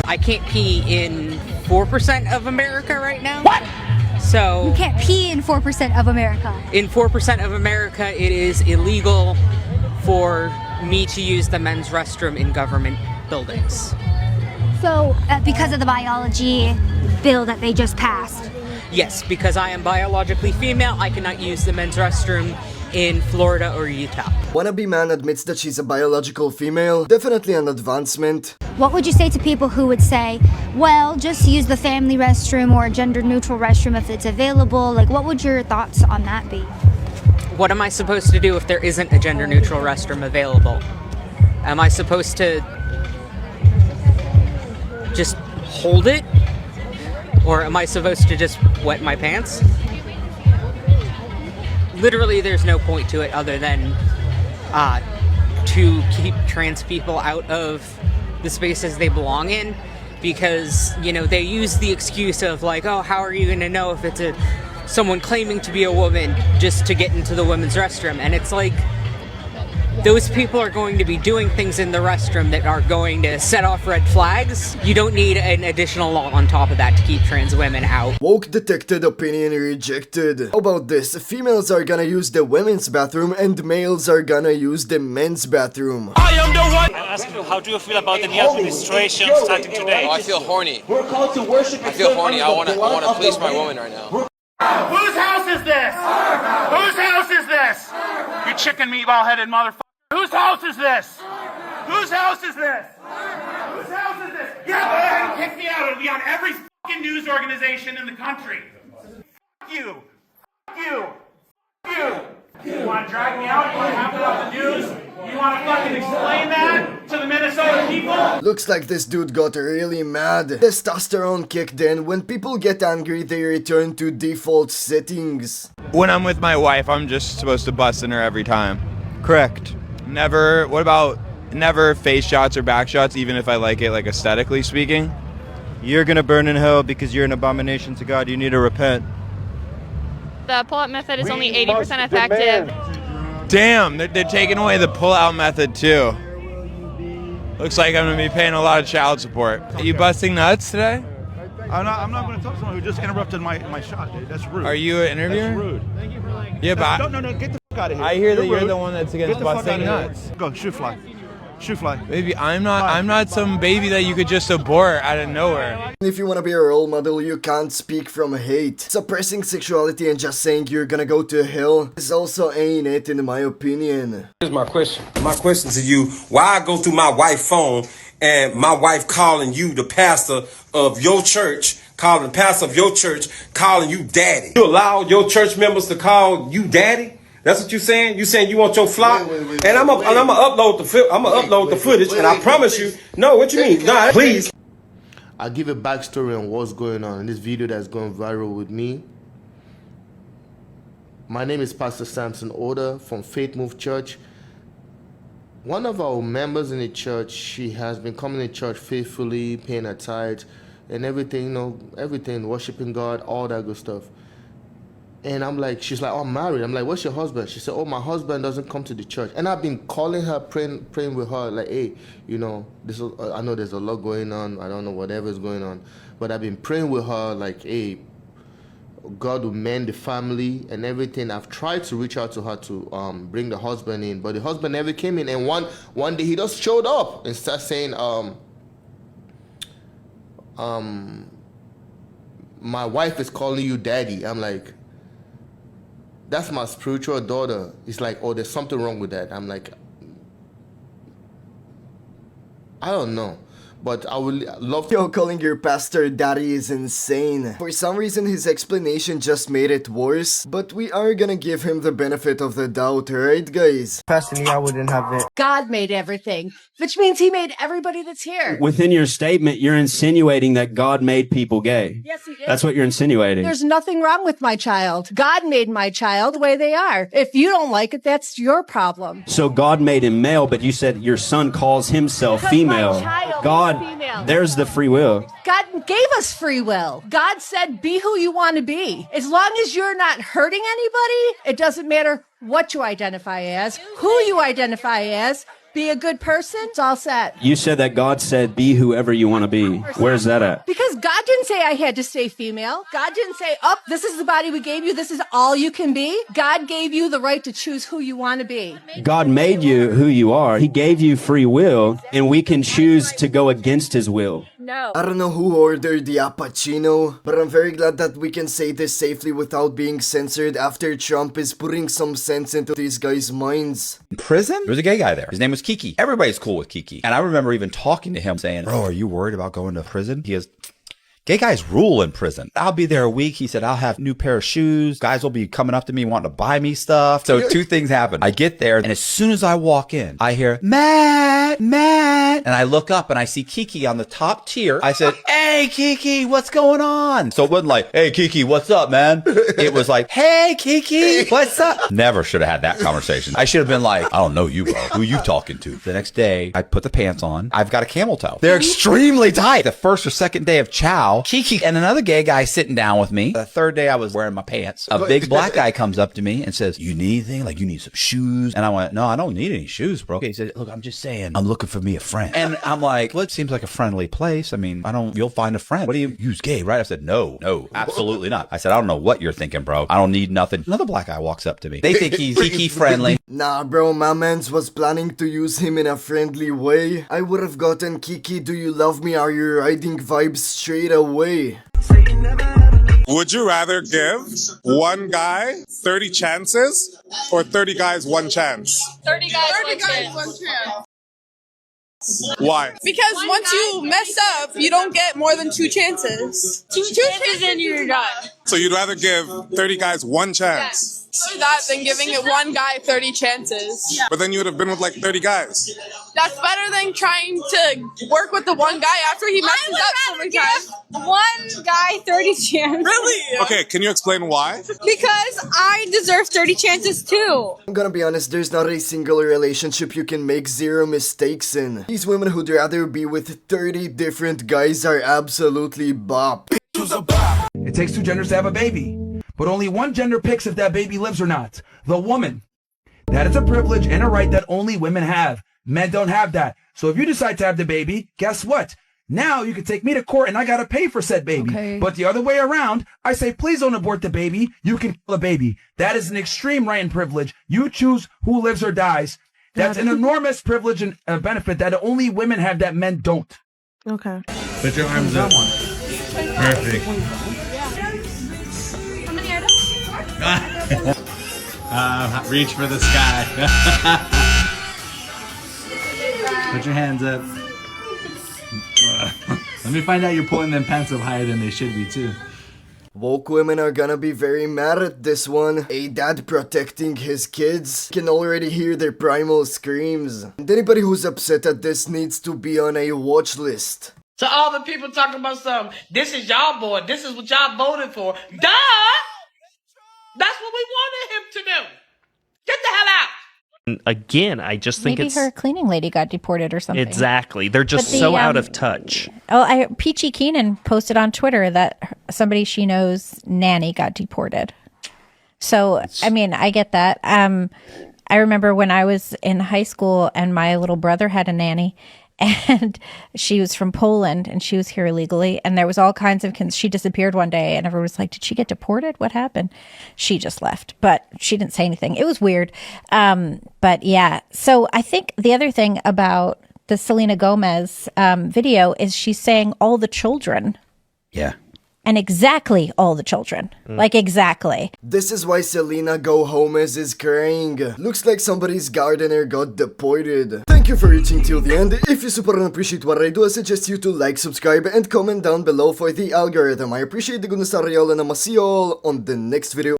I can't pee in 4% of America right now. What? So You can't pee in 4% of America. in 4% of America, it is illegal for me to use the men's restroom in government buildings. So, because of the biology bill that they just passed. Yes, because I am biologically female, I cannot use the men's restroom in Florida or Utah. Wannabe man admits that she's a biological female. Definitely an advancement. What would you say to people who would say, well, just use the family restroom or a gender-neutral restroom if it's available? Like, what would your thoughts on that be? What am I supposed to do if there isn't a gender-neutral restroom available? Am I supposed to just hold it? Or am I supposed to just wet my pants? Literally, there's no point to it other than to keep trans people out of the spaces they belong in, because, you know, they use the excuse of like, oh, how are you going to know if it's someone claiming to be a woman just to get into the women's restroom? And it's like, those people are going to be doing things in the restroom that are going to set off red flags. You don't need an additional law on top of that to keep trans women out. Woke detected, opinion rejected. How about this? Females are gonna use the women's bathroom and males are gonna use the men's bathroom. I am the one! I ask you, how do you feel about the new administration starting today? Oh, I feel horny. We're called to worship. I feel horny. I wanna please my woman right now. Whose house is this? Whose house is this? You chicken meatball-headed motherfucker. Whose house is this? Whose house is this? Whose house is this? Yeah, go ahead and kick me out. It'll be on every fucking news organization in the country. Fuck you. Fuck you. Fuck you. You want to drag me out? You want to have it on the news? You want to fucking explain that to the Minnesota people? Looks like this dude got really mad. Testosterone kicked in. When people get angry, they return to default settings. When I'm with my wife, I'm just supposed to bust in her every time. Correct. Never, what about never face shots or back shots, even if I like it, like aesthetically speaking? You're gonna burn in hell because you're an abomination to God. You need to repent. The pull-up method is only 80% effective. Damn, they're taking away the pull-out method too. Looks like I'm gonna be paying a lot of child support. Are you busting nuts today? I'm not going to talk to someone who just interrupted my shot, dude. That's rude. Are you an interviewer? That's rude. Yeah, but No, get the fuck out of here. I hear that you're rude. the one that's against Get the fuck busting out of nuts. here. Go, shoot fly. Shoot fly. Baby, I'm not some baby that you could just abort out of nowhere. If you wanna be a role model, you can't speak from hate. Suppressing sexuality and just saying you're gonna go to hell is also ain't it, in my opinion. Here's my question. My question to you: why I go through my wife's phone and my wife calling you, the pastor of your church, calling you daddy? You allow your church members to call you daddy? That's what you're saying? You saying you want your flock? And I'm gonna upload the footage, and I promise you. No, what you mean? Nah, please. I'll give a backstory on what's going on in this video that's going viral with me. My name is Pastor Samson Oda from Faith Move Church. One of our members in the church, she has been coming to church faithfully, paying her tithes and everything, you know, everything, worshiping God, all that good stuff. And I'm like, she's like, oh, I'm married. I'm like, what's your husband? She said, oh, my husband doesn't come to the church. And I've been calling her, praying with her, like, hey, you know, I know there's a lot going on. I don't know whatever's going on. But I've been praying with her, like, hey, God will mend the family and everything. I've tried to reach out to her to bring the husband in, but the husband never came in. And one day he just showed up and started saying, my wife is calling you daddy. I'm like, that's my spiritual daughter. It's like, oh, there's something wrong with that. I'm like, I don't know. But I would love to. Yo, calling your pastor daddy is insane. For some reason, his explanation just made it worse. But we are gonna give him the benefit of the doubt, right, guys? Personally, I wouldn't have it. God made everything, which means he made everybody that's here. Within your statement, you're insinuating that God made people gay. Yes, he did. That's what you're insinuating. There's nothing wrong with my child. God made my child the way they are. If you don't like it, that's your problem. So God made him male, but you said your son calls himself Because female. my child God, is female. there's the free will. God gave us free will. God said, be who you want to be. As long as you're not hurting anybody, it doesn't matter what you identify as, who you identify as. Be a good person. It's all set. You said that God said, be whoever you want to be. Where's that at? Because God didn't say I had to stay female. God didn't say, this is the body we gave you. This is all you can be. God gave you the right to choose who you want to be. God made you who you are. He gave you free will, and we can choose to go against his will. No. I don't know who ordered the appuccino, but I'm very glad that we can say this safely without being censored after Trump is putting some sense into these guys' minds. In prison, there was a gay guy there. His name was Kiki. Everybody's cool with Kiki. And I remember even talking to him saying, bro, are you worried about going to prison? He goes, gay guys rule in prison. I'll be there a week. He said, I'll have a new pair of shoes. Guys will be coming up to me wanting to buy me stuff. So two things happen. I get there, and as soon as I walk in, I hear, Matt, Matt. And I look up and I see Kiki on the top tier. I said, hey, Kiki, what's going on? So it wasn't like, hey, Kiki, what's up, man? It was like, hey, Kiki, what's up? Never should have had that conversation. I should have been like, I don't know you, bro. Who you talking to? The next day, I put the pants on. I've got a camel toe. They're extremely tight. The first or second day of chow, Kiki and another gay guy sitting down with me. The third day I was wearing my pants. A big black guy comes up to me and says, you need anything? Like, you need some shoes? And I went, no, I don't need any shoes, bro. He said, look, I'm just saying, I'm looking for me a friend. And I'm like, well, it seems like a friendly place. I mean, you'll find a friend. What do you use gay, right? I said, no, absolutely not. I said, I don't know what you're thinking, bro. I don't need nothing. Another black guy walks up to me. They think he's Kiki friendly. Nah, bro, my mans was planning to use him in a friendly way. I would have gotten Kiki, do you love me? Are you riding vibes straight away? Would you rather give one guy 30 chances or 30 guys one chance? 30 guys, one chance. Why? Because once you mess up, you don't get more than 2 chances. Two chances and you're done. So you'd rather give 30 guys one chance? That than giving it one guy 30 chances. Yeah. But then you would have been with like 30 guys. That's better than trying to work with the one guy after he messes up so many times. One guy 30 chances. Really? Okay, can you explain why? Because I deserve 30 chances too. I'm gonna be honest, there's not a single relationship you can make 0 mistakes in. These women who'd rather be with 30 different guys are absolutely bop. It takes 2 genders to have a baby, but only one gender picks if that baby lives or not. The woman. That is a privilege and a right that only women have. Men don't have that. So if you decide to have the baby, guess what? Now you can take me to court and I gotta pay for said baby. Okay. But the other way around, I say, please don't abort the baby. You can kill the baby. That is an extreme right and privilege. You choose who lives or dies. That's an enormous privilege and benefit that only women have that men don't. Okay. Put your arms up. Perfect. Reach for the sky. Put your hands up. Let me find out you're pulling them pants up higher than they should be too. Woke women are gonna be very mad at this one. A dad protecting his kids can already hear their primal screams. And anybody who's upset at this needs to be on a watch list. To all the people talking about something, this is y'all boy, this is what y'all voted for. Duh! That's what we wanted him to do. Get the hell out! Again, I just think maybe her cleaning lady got deported or something. Exactly. They're just so out of touch. Oh, Peachy Keenan posted on Twitter that somebody she knows, nanny, got deported. So, I mean, I get that. I remember when I was in high school and my little brother had a nanny. And she was from Poland and she was here illegally. And there was all kinds of, she disappeared one day and everyone was like, did she get deported? What happened? She just left, but she didn't say anything. It was weird. But yeah. So I think the other thing about the Selena Gomez video is she's saying all the children. Yeah. And exactly all the children. Like, exactly. This is why Selena Gomez is crying. Looks like somebody's gardener got deported. Thank you for reaching till the end. If you super appreciate what I do, I suggest you to like, subscribe, and comment down below for the algorithm. I appreciate the goodness of y'all, and I'ma see y'all on the next video.